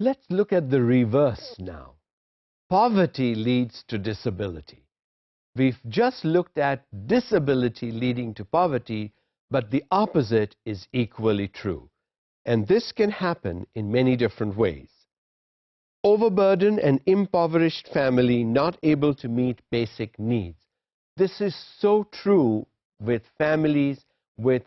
Let's look at the reverse now. Poverty leads to disability. We've just looked at disability leading to poverty, but the opposite is equally true. And this can happen in many different ways. Overburdened and impoverished family not able to meet basic needs. This is so true with families with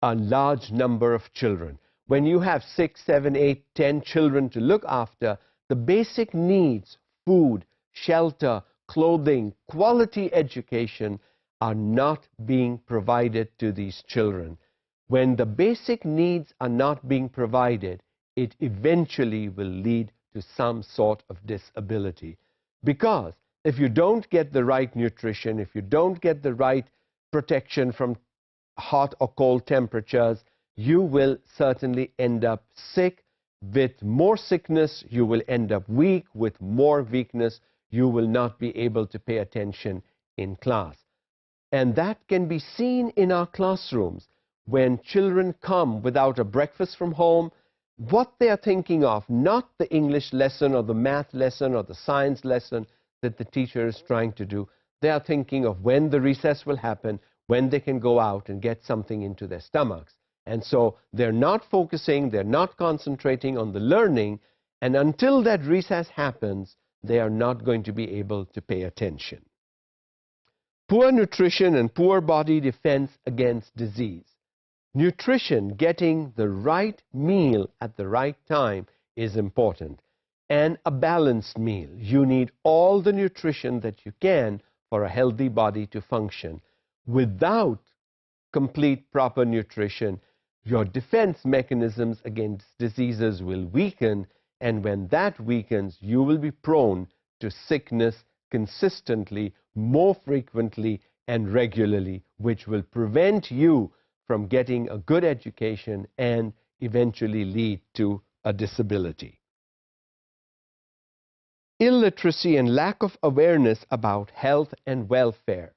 a large number of children. When you have 6, 7, 8, 10 children to look after, the basic needs, food, shelter, clothing, quality education are not being provided to these children. When the basic needs are not being provided, it eventually will lead to some sort of disability. Because if you don't get the right nutrition, if you don't get the right protection from hot or cold temperatures, you will certainly end up sick. With more sickness, you will end up weak. With more weakness, you will not be able to pay attention in class. And that can be seen in our classrooms. When children come without a breakfast from home, what they are thinking of, not the English lesson or the math lesson or the science lesson that the teacher is trying to do. They are thinking of when the recess will happen, when they can go out and get something into their stomachs. And so they're not focusing, they're not concentrating on the learning, and until that recess happens, they are not going to be able to pay attention. Poor nutrition and poor body defense against disease. Nutrition, getting the right meal at the right time, is important. And a balanced meal. You need all the nutrition that you can for a healthy body to function. Without complete proper nutrition, your defense mechanisms against diseases will weaken, and when that weakens, you will be prone to sickness consistently, more frequently and regularly, which will prevent you from getting a good education and eventually lead to a disability. Illiteracy and lack of awareness about health and welfare.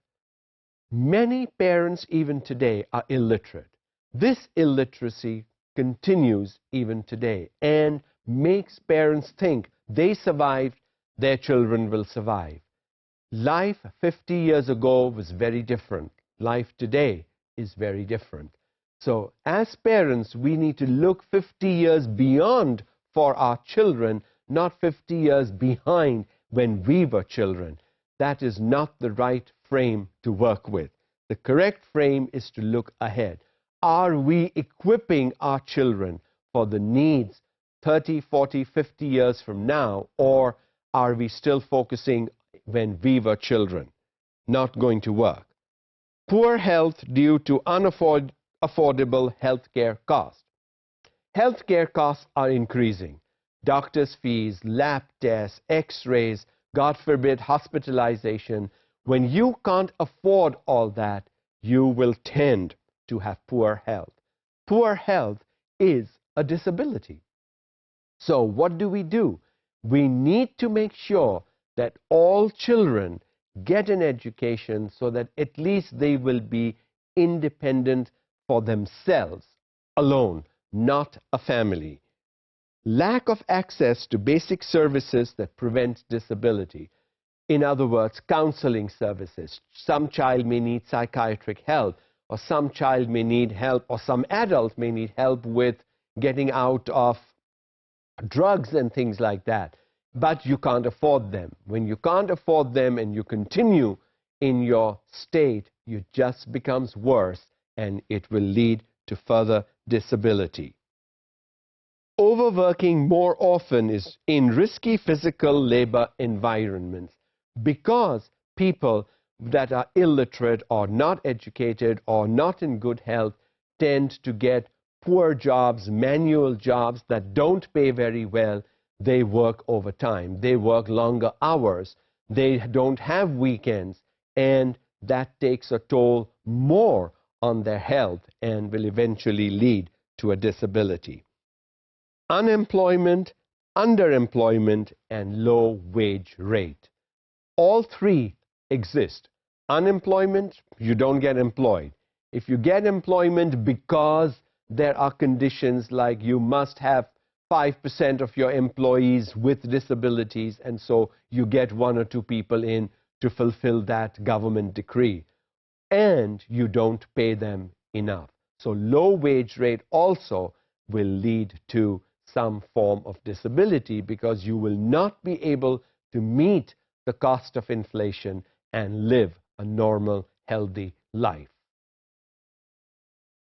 Many parents even today are illiterate. This illiteracy continues even today and makes parents think they survived, their children will survive. Life 50 years ago was very different. Life today is very different. So as parents, we need to look 50 years beyond for our children, not 50 years behind when we were children. That is not the right frame to work with. The correct frame is to look ahead. Are we equipping our children for the needs 30, 40, 50 years from now, or are we still focusing when we were children? Not going to work. Poor health due to unaffordable healthcare costs. Healthcare costs are increasing. Doctors' fees, lab tests, x-rays, God forbid, hospitalization. When you can't afford all that, you will tend to have poor health. Poor health is a disability. So what do? We need to make sure that all children get an education so that at least they will be independent for themselves alone, not a family. Lack of access to basic services that prevent disability. In other words, counseling services. Some child may need psychiatric help, or some child may need help, or some adult may need help with getting out of drugs and things like that. But you can't afford them. When you can't afford them and you continue in your state, it just becomes worse and it will lead to further disability. Overworking more often is in risky physical labor environments because people that are illiterate or not educated or not in good health tend to get poor jobs, manual jobs that don't pay very well. They work overtime. They work longer hours. They don't have weekends, and that takes a toll more on their health and will eventually lead to a disability. Unemployment, underemployment, and low wage rate. All three exist. Unemployment, you don't get employed. If you get employment because there are conditions like you must have 5% of your employees with disabilities, and so you get 1 or 2 people in to fulfill that government decree, and you don't pay them enough. So low wage rate also will lead to some form of disability, because you will not be able to meet the cost of inflation and live a normal, healthy life.